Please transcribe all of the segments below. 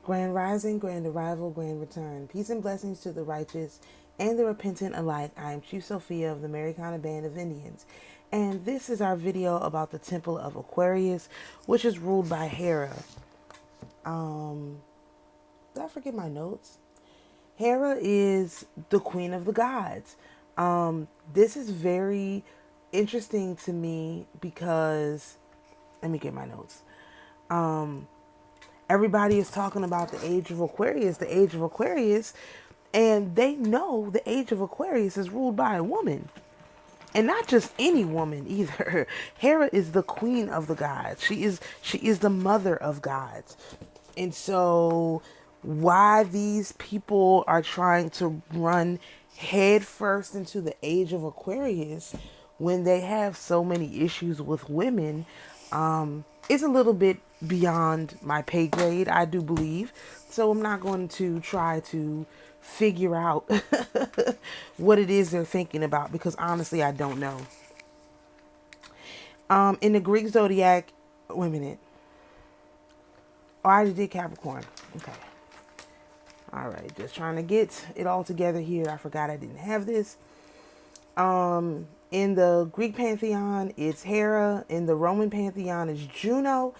Grand rising, grand arrival, grand return. Peace and blessings to the righteous and the repentant alike. I am Chief Sophia of the AMERIKAN Band of Indians. And this is our video about the Temple of Aquarius, which is ruled by Hera. Did I forget my notes? Hera is the queen of the gods. This is very interesting to me because, let me get my notes. Everybody is talking about the age of Aquarius, and they know the age of Aquarius is ruled by a woman. And not just any woman either. Hera is the queen of the gods. She is the mother of gods. And so why these people are trying to run head first into the age of Aquarius when they have so many issues with women is a little bit beyond my pay grade, I do believe. So I'm not going to try to figure out what it is they're thinking about, because honestly I don't know. In the Greek zodiac, wait a minute. Oh, I already did Capricorn. Okay. All right, just trying to get it all together here. I forgot I didn't have this. In the Greek pantheon, it's Hera. In the Roman pantheon, it's Juno.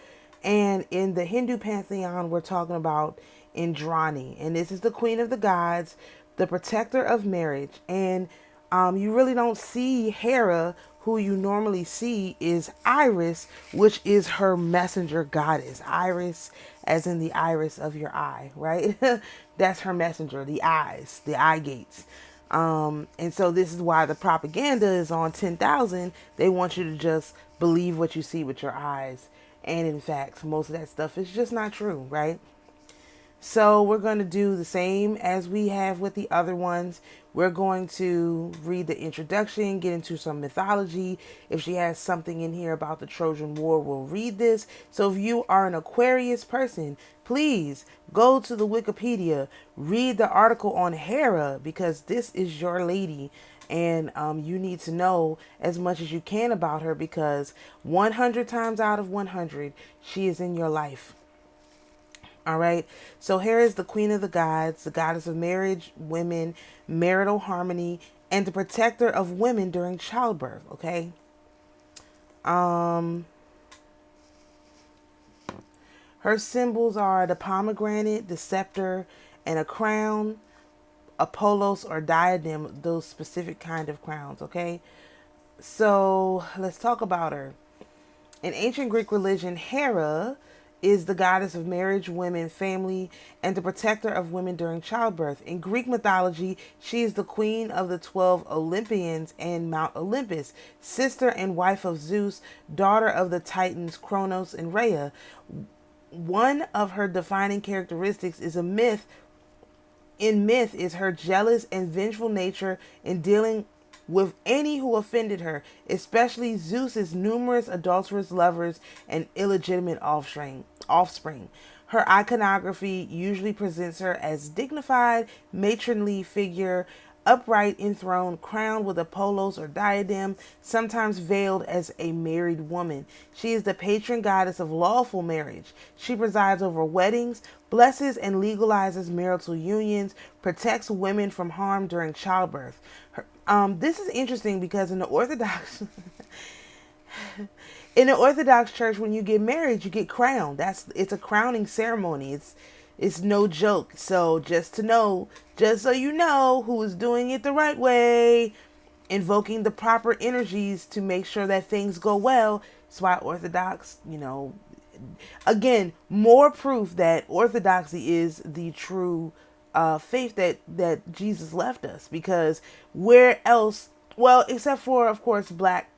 And in the Hindu pantheon, we're talking about Indrani. And this is the queen of the gods, the protector of marriage. And you really don't see Hera. Who you normally see is Iris, which is her messenger goddess. Iris, as in the iris of your eye, right? That's her messenger, the eyes, the eye gates. And so this is why the propaganda is on 10,000. They want you to just believe what you see with your eyes. And in fact, most of that stuff is just not true, right? So we're going to do the same as we have with the other ones. We're going to read the introduction, get into some mythology. If she has something in here about the Trojan War, we'll read this. So if you are an Aquarius person, please go to the Wikipedia, read the article on Hera, because this is your lady. And you need to know as much as you can about her, because 100 times out of 100, she is in your life. All right. So Hera is the queen of the gods, the goddess of marriage, women, marital harmony, and the protector of women during childbirth. Okay. Her symbols are the pomegranate, the scepter, and a crown, a polos or diadem, those specific kind of crowns. Okay. So let's talk about her. In ancient Greek religion, Hera is the goddess of marriage, women, family, and the protector of women during childbirth. In Greek mythology, she is the queen of the 12 Olympians and Mount Olympus, sister and wife of Zeus, daughter of the Titans Kronos and Rhea. One of her defining characteristics is is her jealous and vengeful nature in dealing with any who offended her, especially Zeus's numerous adulterous lovers and illegitimate offspring. Her iconography usually presents her as dignified, matronly figure, upright, enthroned, crowned with a polos or diadem, sometimes veiled as a married woman. She is the patron goddess of lawful marriage. She presides over weddings, blesses and legalizes marital unions, protects women from harm during childbirth. This is interesting because in the Orthodox Church, when you get married, you get crowned. It's a crowning ceremony. It's no joke. So just so you know who is doing it the right way, invoking the proper energies to make sure that things go well. That's why Orthodox, again, more proof that Orthodoxy is the true faith that Jesus left us, because where else, well, except for of course black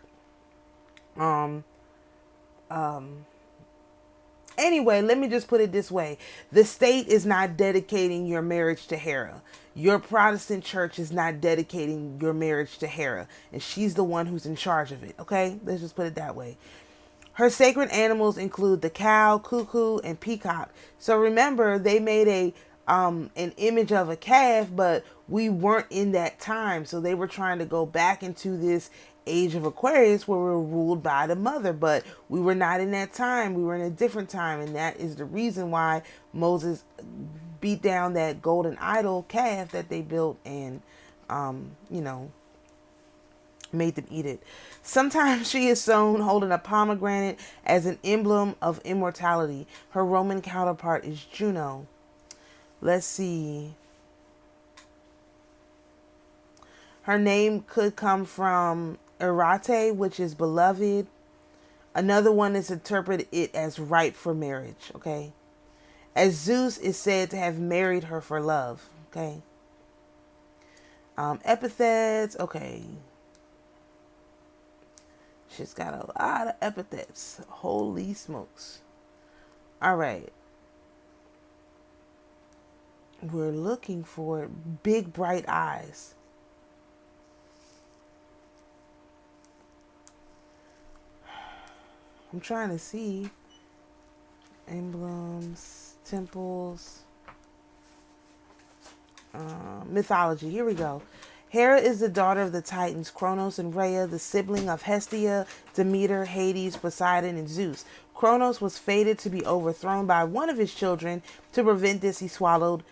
anyway, let me just put it this way. The state is not dedicating your marriage to Hera. Your Protestant church is not dedicating your marriage to Hera, and she's the one who's in charge of it. Okay, let's just put it that way. Her sacred animals include the cow, cuckoo, and peacock. So remember, they made an image of a calf, but we weren't in that time. So they were trying to go back into this age of Aquarius where we were ruled by the mother, but we were not in that time. We were in a different time, and that is the reason why Moses beat down that golden idol calf that they built and, you know, made them eat it. Sometimes she is shown holding a pomegranate as an emblem of immortality. Her Roman counterpart is Juno. Let's see. Her name could come from Erate, which is beloved. Another one is interpreted it as ripe for marriage, okay? As Zeus is said to have married her for love, okay? Epithets, okay. She's got a lot of epithets. Holy smokes. All right. We're looking for big, bright eyes. I'm trying to see. Emblems, temples, mythology. Here we go. Hera is the daughter of the Titans, Kronos and Rhea, the sibling of Hestia, Demeter, Hades, Poseidon, and Zeus. Kronos was fated to be overthrown by one of his children. To prevent this, he swallowed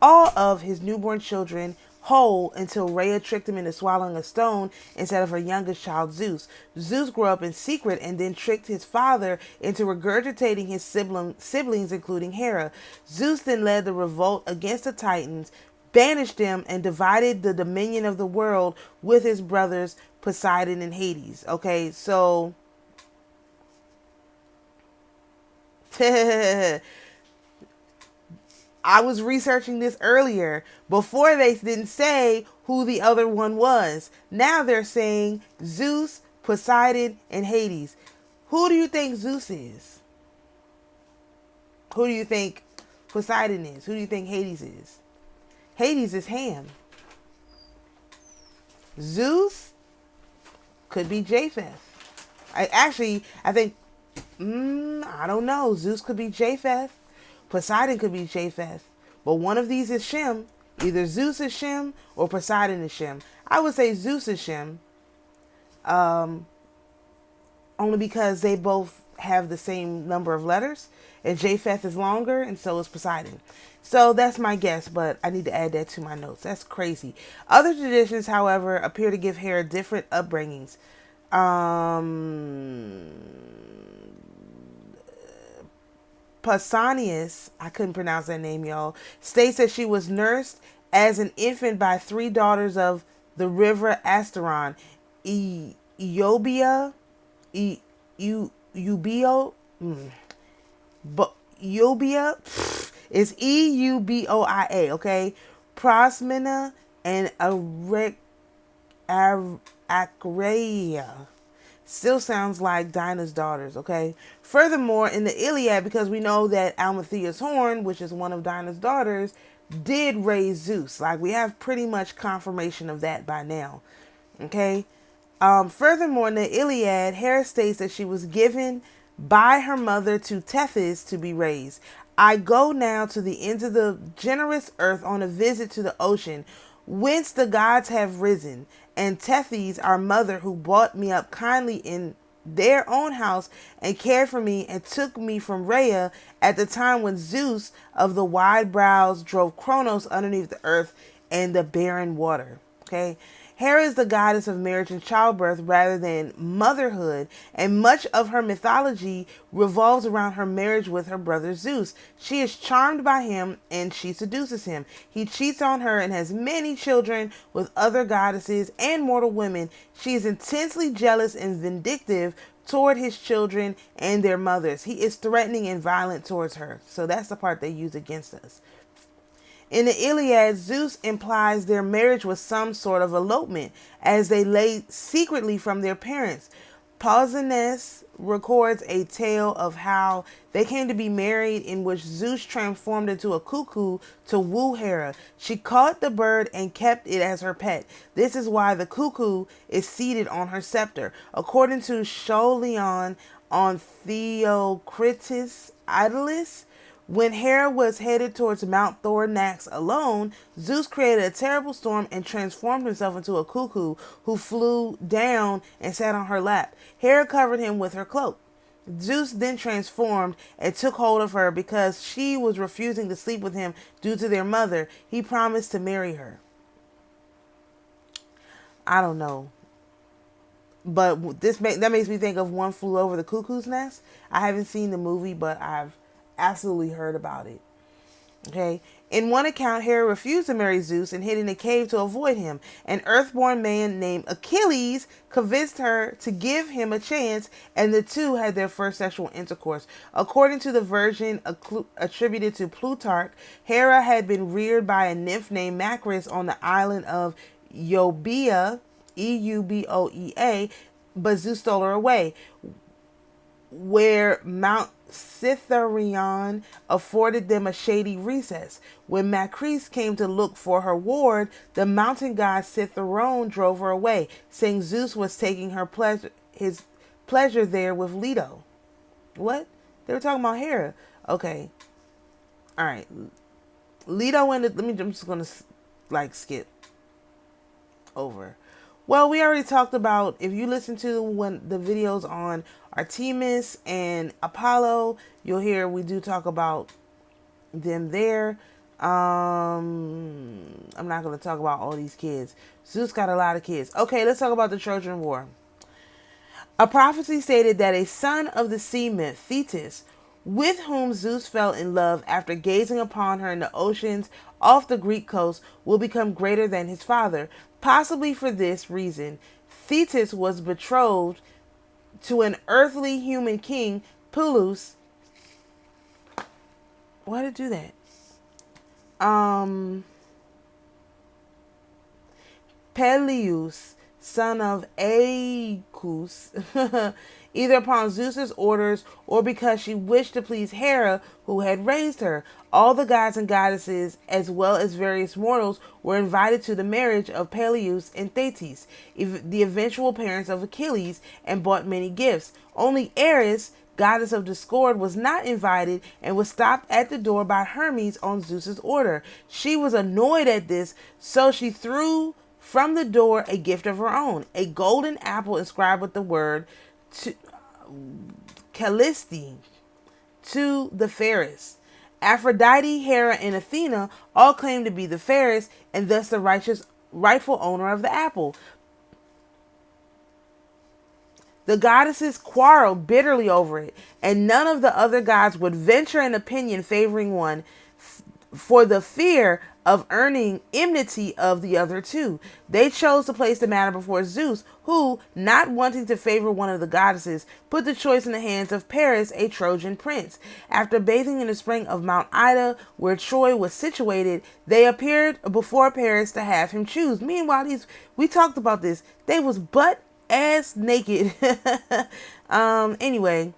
all of his newborn children whole until Rhea tricked him into swallowing a stone instead of her youngest child, Zeus. Zeus grew up in secret and then tricked his father into regurgitating his siblings, including Hera. Zeus then led the revolt against the Titans, banished them, and divided the dominion of the world with his brothers Poseidon and Hades. Okay, so I was researching this earlier. Before, they didn't say who the other one was. Now they're saying Zeus, Poseidon, and Hades. Who do you think Zeus is? Who do you think Poseidon is? Who do you think Hades is? Hades is Ham. Zeus could be Japheth. I think, I don't know. Zeus could be Japheth. Poseidon could be Japheth. But one of these is Shem. Either Zeus is Shem or Poseidon is Shem. I would say Zeus is Shem. Only because they both have the same number of letters. And Japheth is longer, and so is Poseidon. So that's my guess, but I need to add that to my notes. That's crazy. Other traditions, however, appear to give Hera different upbringings. Pausanias, I couldn't pronounce that name, y'all, states that she was nursed as an infant by 3 daughters of the river Asteron, Eubia, but Eubia is Euboia, okay? Prosmena and Acrea. Still sounds like Dinah's daughters, okay? Furthermore, in the Iliad, because we know that Almathea's horn, which is one of Dinah's daughters, did raise Zeus. Like, we have pretty much confirmation of that by now, okay? Furthermore, in the Iliad, Hera states that she was given by her mother to Tethys to be raised. I go now to the ends of the generous earth on a visit to the ocean, whence the gods have risen, and Tethys, our mother, who brought me up kindly in their own house and cared for me and took me from Rhea at the time when Zeus of the wide brows drove Kronos underneath the earth and the barren water. Okay. Hera is the goddess of marriage and childbirth rather than motherhood, and much of her mythology revolves around her marriage with her brother Zeus. She is charmed by him and she seduces him. He cheats on her and has many children with other goddesses and mortal women. She is intensely jealous and vindictive toward his children and their mothers. He is threatening and violent towards her. So that's the part they use against us. In the Iliad, Zeus implies their marriage was some sort of elopement, as they lay secretly from their parents. Pausanias records a tale of how they came to be married, in which Zeus transformed into a cuckoo to woo Hera. She caught the bird and kept it as her pet. This is why the cuckoo is seated on her scepter. According to Scholion on Theocritus Idolis, When Hera was headed towards Mount Thornax alone, Zeus created a terrible storm and transformed himself into a cuckoo who flew down and sat on her lap. Hera covered him with her cloak. Zeus then transformed and took hold of her because she was refusing to sleep with him due to their mother. He promised to marry her. I don't know. But that makes me think of One Flew Over the Cuckoo's Nest. I haven't seen the movie, but I've absolutely heard about it. Okay. In one account, Hera refused to marry Zeus and hid in a cave to avoid him. An earthborn man named Achilles convinced her to give him a chance, and the two had their first sexual intercourse. According to the version attributed to Plutarch, Hera had been reared by a nymph named Macris on the island of Euboea, Euboea, but Zeus stole her away, where Mount Cytharion afforded them a shady recess. When Macris came to look for her ward, the mountain god Cytheron drove her away, saying Zeus was taking his pleasure there with Leto. What? They were talking about Hera. Okay. All right. Leto and I'm just going to skip over. Well, we already talked about, if you listen to the videos on Artemis and Apollo, you'll hear we do talk about them there. I'm not going to talk about all these kids. Zeus got a lot of kids. Okay, let's talk about the Trojan War. A prophecy stated that a son of the sea nymph, Thetis, with whom Zeus fell in love after gazing upon her in the oceans off the Greek coast, will become greater than his father. Possibly for this reason, Thetis was betrothed to an earthly human king, Peleus. Why did it do that? Peleus, son of Aeacus, either upon Zeus's orders or because she wished to please Hera, who had raised her. All the gods and goddesses, as well as various mortals, were invited to the marriage of Peleus and Thetis, the eventual parents of Achilles, and brought many gifts. Only Eris, goddess of discord, was not invited and was stopped at the door by Hermes on Zeus's order. She was annoyed at this, so she threw from the door a gift of her own, a golden apple inscribed with the word Callisti, to the fairest. Aphrodite, Hera, and Athena all claimed to be the fairest and thus the rightful owner of the apple. The goddesses quarreled bitterly over it, and none of the other gods would venture an opinion favoring one for the fear of earning enmity of the other two. They chose to place the matter before Zeus, who, not wanting to favor one of the goddesses, put the choice in the hands of Paris, a Trojan prince. After bathing in the spring of Mount Ida, where Troy was situated, they appeared before Paris to have him choose. Meanwhile, we talked about this. They was butt ass naked. Anyway,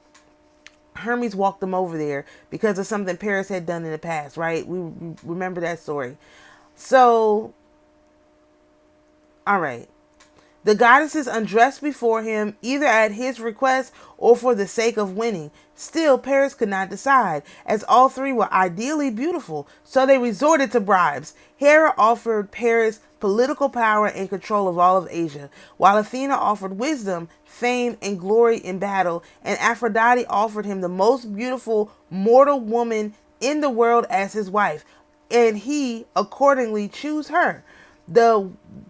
Hermes walked them over there because of something Paris had done in the past, right? We remember that story. So, all right. The goddesses undressed before him, either at his request or for the sake of winning. Still, Paris could not decide, as all three were ideally beautiful, so they resorted to bribes. Hera offered Paris political power and control of all of Asia, while Athena offered wisdom, fame, and glory in battle, and Aphrodite offered him the most beautiful mortal woman in the world as his wife, and he accordingly chose her.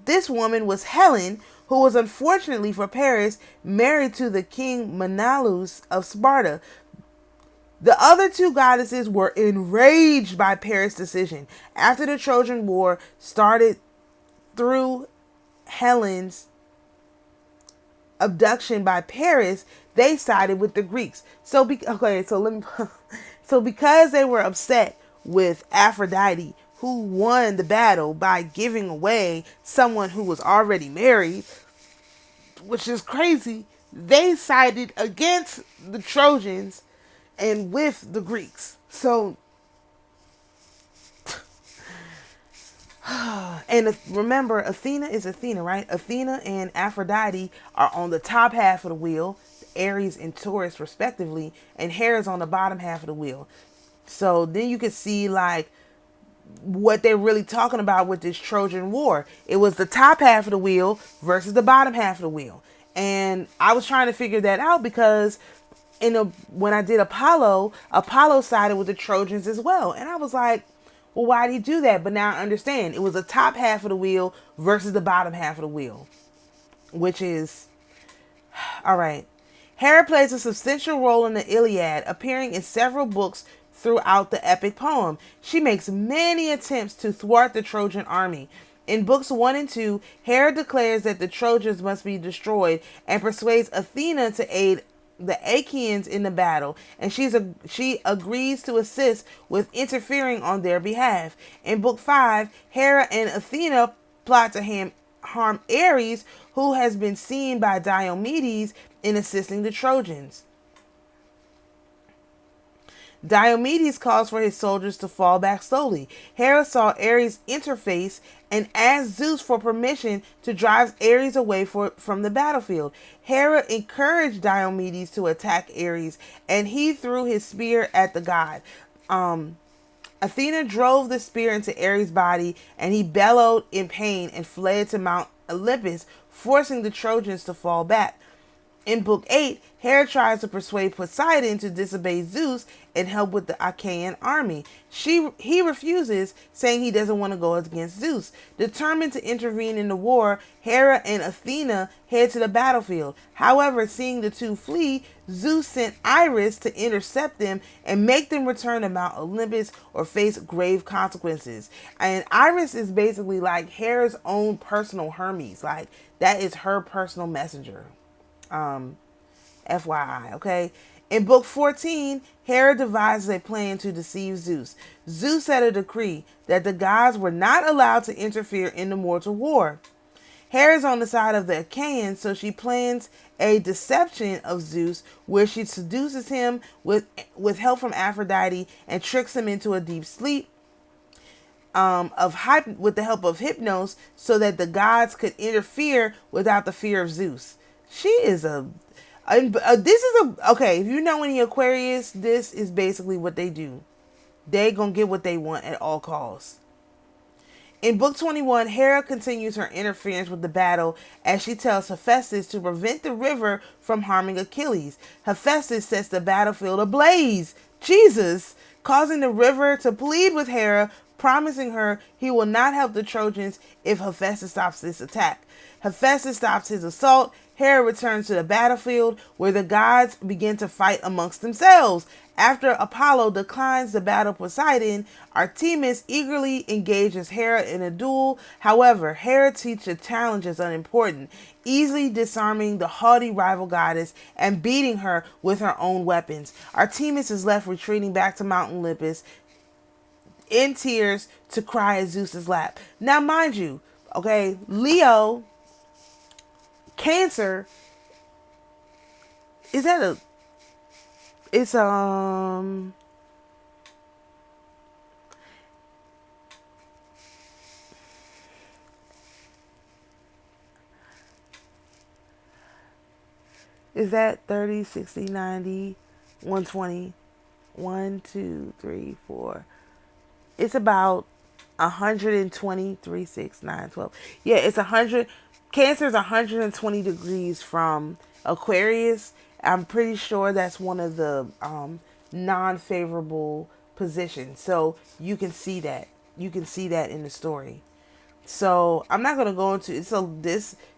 This woman was Helen, who was unfortunately for Paris married to the king Menelaus of Sparta. The other two goddesses were enraged by Paris' decision. After the Trojan War started through Helen's abduction by Paris, they sided with the Greeks. So because they were upset with Aphrodite, who won the battle by giving away someone who was already married, which is crazy, they sided against the Trojans and with the Greeks. So, and remember, Athena is Athena, right? Athena and Aphrodite are on the top half of the wheel, Aries and Taurus respectively, and Hera's on the bottom half of the wheel. So then you could see like what they're really talking about with this Trojan War. It was the top half of the wheel versus the bottom half of the wheel. And I was trying to figure that out because when I did Apollo sided with the Trojans as well. And I was like, well, why did he do that? But now I understand. It was the top half of the wheel versus the bottom half of the wheel, which is all right. Hera plays a substantial role in the Iliad, appearing in several books throughout the epic poem. She makes many attempts to thwart the Trojan army. In books 1 and 2, Hera declares that the Trojans must be destroyed and persuades Athena to aid the Achaeans in the battle, and she agrees to assist with interfering on their behalf. In book 5, Hera and Athena plot to harm Ares, who has been seen by Diomedes in assisting the Trojans. Diomedes calls for his soldiers to fall back slowly. Hera saw Ares interface and asked Zeus for permission to drive Ares away from the battlefield. Hera encouraged Diomedes to attack Ares, and he threw his spear at the god. Athena drove the spear into Ares' body, and he bellowed in pain and fled to Mount Olympus, forcing the Trojans to fall back. In book 8, Hera tries to persuade Poseidon to disobey Zeus and help with the Achaean army. He refuses, saying he doesn't want to go against Zeus. Determined to intervene in the war, Hera and Athena head to the battlefield. However, seeing the two flee, Zeus sent Iris to intercept them and make them return to Mount Olympus or face grave consequences. And Iris is basically like Hera's own personal Hermes. Like, that is her personal messenger. FYI, okay? In book 14, Hera devises a plan to deceive Zeus. Zeus set a decree that the gods were not allowed to interfere in the mortal war. Hera's on the side of the Achaeans, so she plans a deception of Zeus where she seduces him with help from Aphrodite and tricks him into a deep sleep with the help of Hypnos so that the gods could interfere without the fear of Zeus. She is okay, if you know any Aquarius, this is basically what they do. They gonna get what they want at all costs. In book 21, Hera continues her interference with the battle as she tells Hephaestus to prevent the river from harming Achilles. Hephaestus sets the battlefield ablaze, Jesus, causing the river to plead with Hera, promising her he will not help the Trojans if Hephaestus stops this attack. Hephaestus stops his assault. Hera returns to the battlefield where the gods begin to fight amongst themselves. After Apollo declines the battle Poseidon, Artemis eagerly engages Hera in a duel. However, Hera treats the challenge as unimportant, easily disarming the haughty rival goddess and beating her with her own weapons. Artemis is left retreating back to Mount Olympus in tears to cry at Zeus's lap. Now, mind you, okay, Leo, Cancer, is that a, it's, is that 30, 60, 90, 120, 1, 2, 3, 4. It's about 120, 3, 6, 9, 12. Yeah, it's 100. Cancer is 120 degrees from Aquarius. I'm pretty sure that's one of the non-favorable positions. So you can see that. You can see that in the story. So I'm not going to go into it. So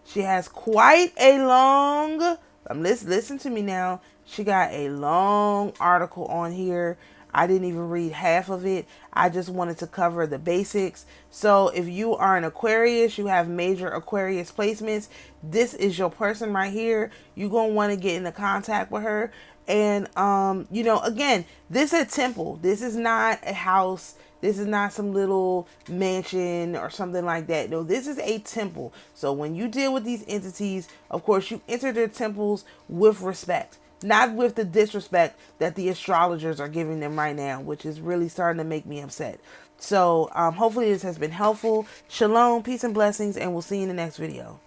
she has quite a long, listen to me now. She got a long article on here. I didn't even read half of it. I just wanted to cover the basics. So if you are an Aquarius, you have major Aquarius placements, this is your person right here. You're going to want to get into contact with her. And, again, this is a temple. This is not a house. This is not some little mansion or something like that. No, this is a temple. So when you deal with these entities, of course, you enter their temples with respect. Not with the disrespect that the astrologers are giving them right now, which is really starting to make me upset. So hopefully this has been helpful. Shalom, peace and blessings, and we'll see you in the next video.